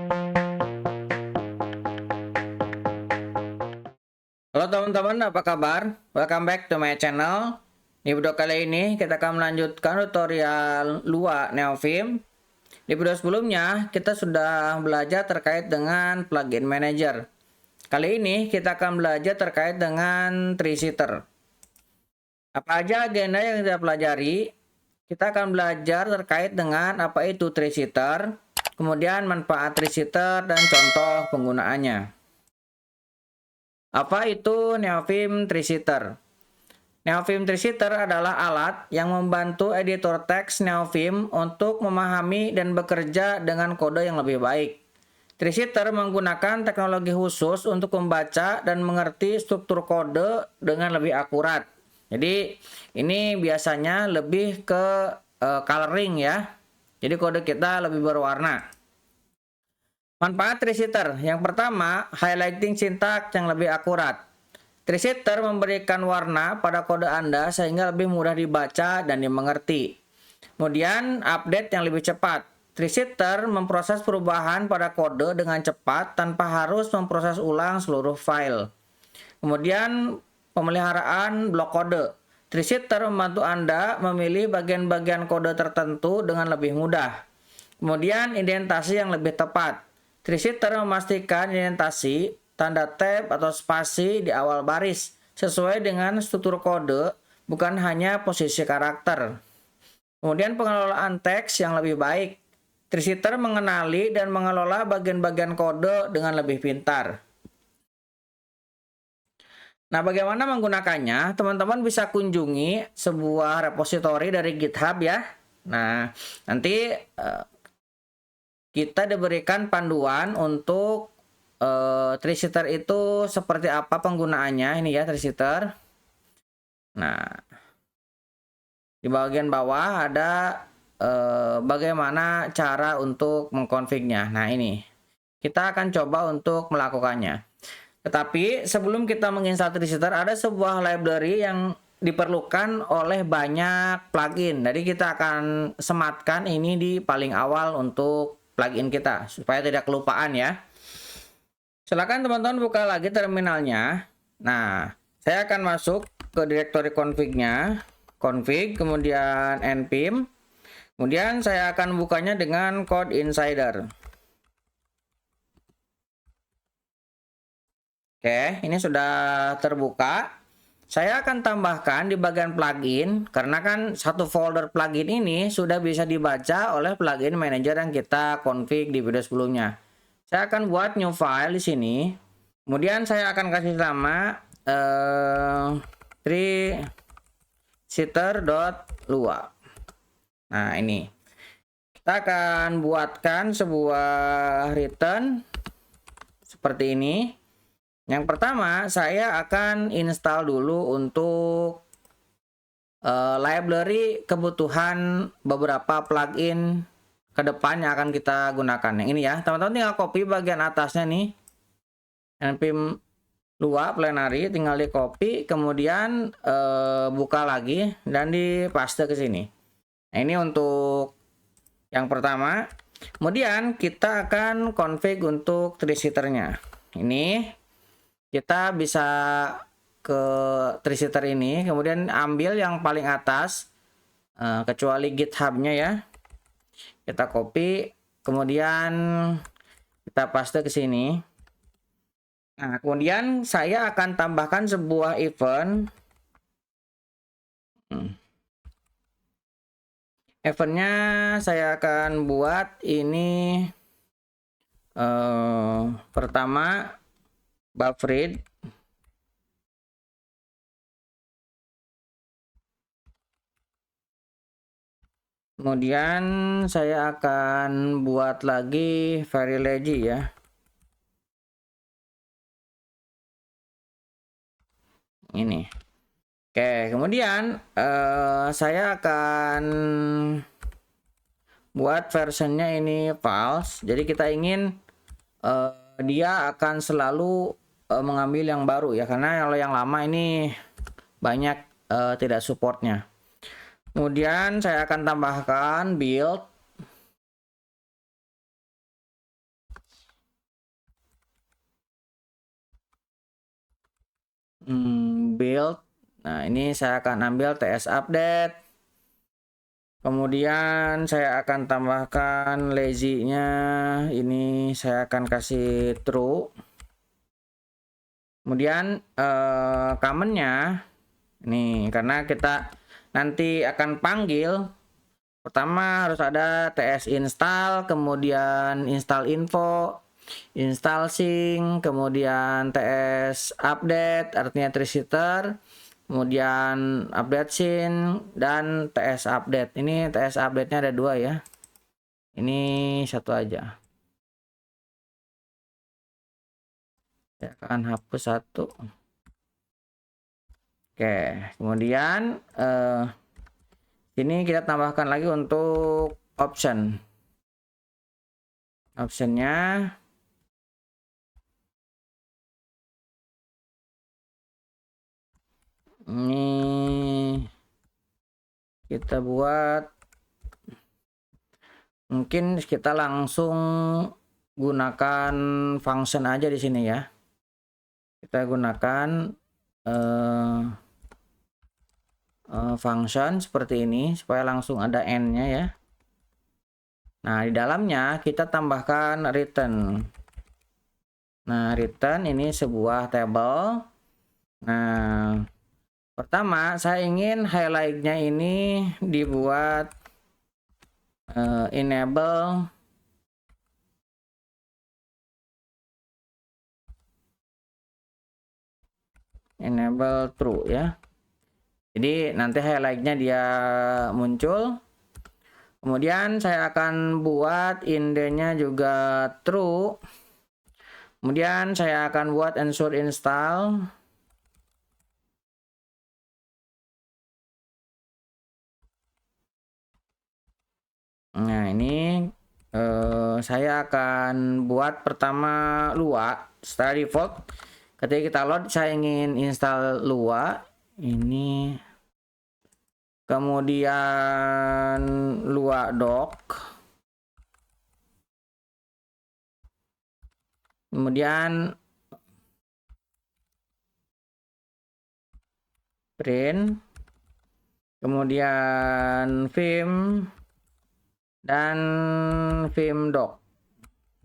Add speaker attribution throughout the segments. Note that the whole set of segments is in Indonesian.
Speaker 1: Halo teman-teman, apa kabar? Welcome back to my channel. Di video kali ini kita akan melanjutkan tutorial Lua Neovim. Di video sebelumnya kita sudah belajar terkait dengan plugin manager. Kali ini kita akan belajar terkait dengan tree sitter. Apa aja agenda yang kita pelajari? Kita akan belajar terkait dengan apa itu tree sitter, kemudian manfaat tree sitter dan contoh penggunaannya. Apa itu Neovim Tree Sitter? Neovim Tree Sitter adalah alat yang membantu editor teks Neovim untuk memahami dan bekerja dengan kode yang lebih baik. Tree Sitter menggunakan teknologi khusus untuk membaca dan mengerti struktur kode dengan lebih akurat. Jadi ini biasanya lebih ke coloring ya. Jadi kode kita lebih berwarna. Manfaat tree sitter. Yang pertama, highlighting sintaks yang lebih akurat. Tree sitter memberikan warna pada kode Anda sehingga lebih mudah dibaca dan dimengerti. Kemudian, update yang lebih cepat. Tree sitter memproses perubahan pada kode dengan cepat tanpa harus memproses ulang seluruh file. Kemudian, pemeliharaan blok kode. Tree sitter membantu Anda memilih bagian-bagian kode tertentu dengan lebih mudah. Kemudian, indentasi yang lebih tepat. Tree sitter memastikan indentasi, tanda tab atau spasi di awal baris sesuai dengan struktur kode, bukan hanya posisi karakter. Kemudian pengelolaan teks yang lebih baik. Tree sitter mengenali dan mengelola bagian-bagian kode dengan lebih pintar. Nah, bagaimana menggunakannya? Teman-teman bisa kunjungi sebuah repositori dari GitHub ya. Nah, nanti kita diberikan panduan untuk tree sitter itu seperti apa penggunaannya. Ini ya tree sitter. Nah, di bagian bawah ada bagaimana cara untuk mengkonfignya. Nah, ini kita akan coba untuk melakukannya. Tetapi sebelum kita menginstal tree sitter, ada sebuah library yang diperlukan oleh banyak plugin. Jadi kita akan sematkan ini di paling awal untuk plugin kita supaya tidak kelupaan ya. Silakan teman-teman buka lagi terminalnya. Nah, saya akan masuk ke directory config-nya, config, kemudian npm. Kemudian saya akan bukanya dengan code insider. Oke, ini sudah terbuka. Saya akan tambahkan di bagian plugin, karena kan satu folder plugin ini sudah bisa dibaca oleh plugin manager yang kita config di video sebelumnya. Saya akan buat new file di sini. Kemudian saya akan kasih nama tree sitter.lua. Nah, ini. Kita akan buatkan sebuah return seperti ini. Yang pertama, saya akan install dulu untuk library kebutuhan beberapa plugin ke depan yang akan kita gunakan. Yang ini ya, teman-teman tinggal copy bagian atasnya nih. npm Lua plenary, tinggal di copy, kemudian buka lagi dan dipaste ke sini. Nah, ini untuk yang pertama. Kemudian kita akan config untuk tree sitter-nya. Ini kita bisa ke tree sitter ini, kemudian ambil yang paling atas, kecuali GitHub-nya ya. Kita copy, kemudian kita paste ke sini. Nah, kemudian saya akan tambahkan sebuah event. Eventnya saya akan buat ini pertama buffred. Kemudian saya akan buat lagi very lazy ya. Ini. Oke, kemudian saya akan buat versionnya ini false. Jadi kita ingin dia akan selalu mengambil yang baru ya, karena kalau yang lama ini banyak tidak supportnya. Kemudian saya akan tambahkan build. build. Nah, ini saya akan ambil TS update. Kemudian saya akan tambahkan lazy-nya. Ini saya akan kasih true. Kemudian command-nya ini karena kita nanti akan panggil, pertama harus ada ts install, kemudian install info, install sync, kemudian ts update artinya tree-sitter, kemudian update sync, dan ts update. Ini ts update-nya ada 2 ya, ini satu aja. Saya akan hapus 1. Oke, kemudian ini kita tambahkan lagi untuk option. Optionnya ini kita buat, mungkin kita langsung gunakan function aja di sini ya. Kita gunakan function seperti ini supaya langsung ada n-nya ya. Nah, di dalamnya kita tambahkan return. Nah, return ini sebuah table. Nah, pertama saya ingin highlight-nya ini dibuat enable true ya. Jadi nanti highlight-nya dia muncul. Kemudian saya akan buat inde-nya juga true. Kemudian saya akan buat ensure install. Nah, ini saya akan buat pertama Lua setelah default. Ketika kita load, saya ingin install Lua ini, kemudian Lua doc, kemudian print, kemudian vim, dan vim doc.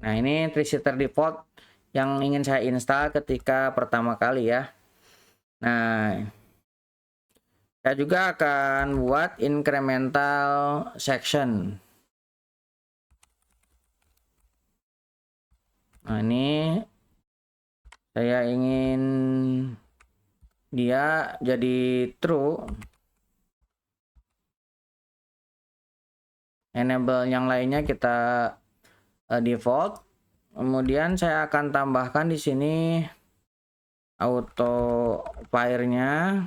Speaker 1: Nah, ini tree-sitter default yang ingin saya install ketika pertama kali ya. Nah, saya juga akan buat incremental section. Nah, ini saya ingin dia jadi true. Enable yang lainnya kita default. Kemudian saya akan tambahkan di sini auto fire-nya.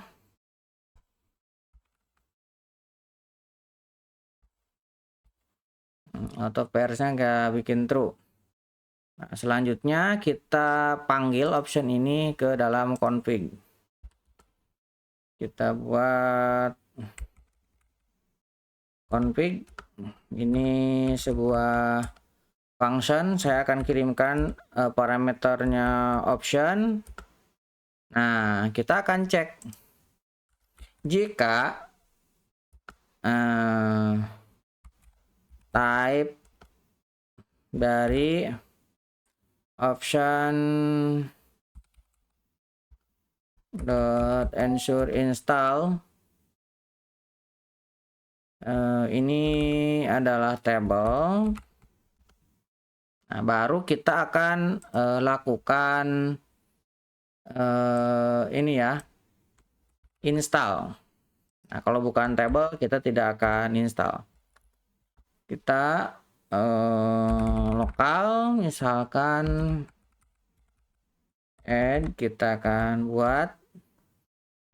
Speaker 1: Auto fire-nya nggak bikin true. Nah, selanjutnya kita panggil option ini ke dalam config. Kita buat config. Ini sebuah function, saya akan kirimkan parameternya option. Nah, kita akan cek jika type dari option ensure install ini adalah table. Nah, baru kita akan lakukan ini ya, install. Nah, kalau bukan table kita tidak akan install. Kita lokal misalkan add, kita akan buat.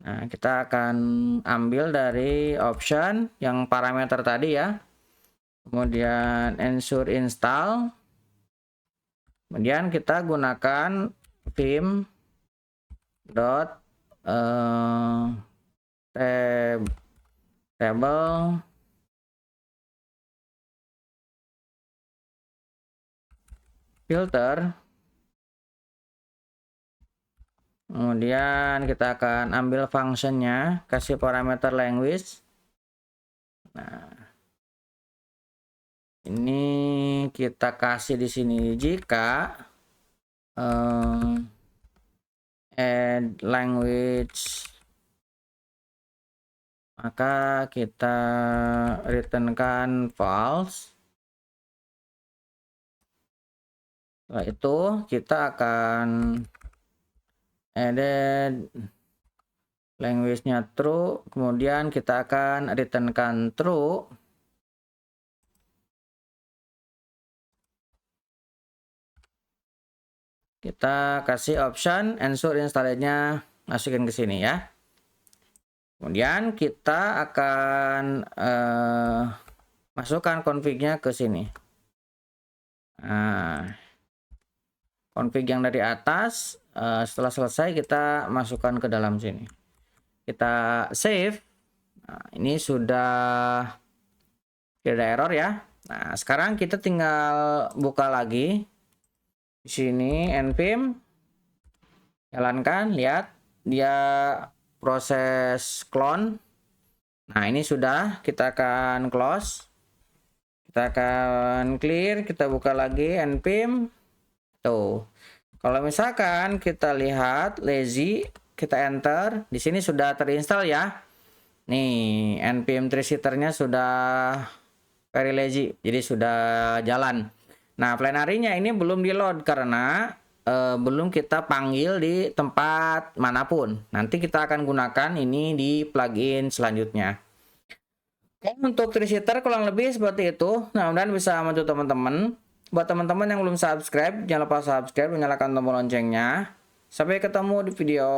Speaker 1: Nah, kita akan ambil dari option yang parameter tadi ya. Kemudian ensure install. Kemudian kita gunakan vim dot table filter. Kemudian kita akan ambil functionnya, kasih parameter language. Nah, ini kita kasih di sini jika add language, maka kita returnkan false. Setelah itu kita akan added language-nya true, kemudian kita akan returnkan true. Kita kasih option ensure installed-nya, masukin ke sini ya. Kemudian kita akan masukkan config-nya ke sini. Nah, config yang dari atas, setelah selesai kita masukkan ke dalam sini. Kita save. Nah, ini sudah tidak ada error ya. Nah, sekarang kita tinggal buka lagi di sini npm, jalankan, lihat dia proses clone. Nah, ini sudah, kita akan close, kita akan clear, kita buka lagi npm. Tuh, kalau misalkan kita lihat lazy, kita enter, di sini sudah terinstall ya. Nih, npm treesitter-nya sudah very lazy, jadi sudah jalan. Nah, plenary-nya ini belum di load karena belum kita panggil di tempat manapun. Nanti kita akan gunakan ini di plugin selanjutnya. Oke, untuk treesitter kurang lebih seperti itu. Nah, mudah-mudahan bisa membantu teman-teman. Buat teman-teman yang belum subscribe, jangan lupa subscribe dan nyalakan tombol loncengnya. Sampai ketemu di video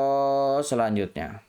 Speaker 1: selanjutnya.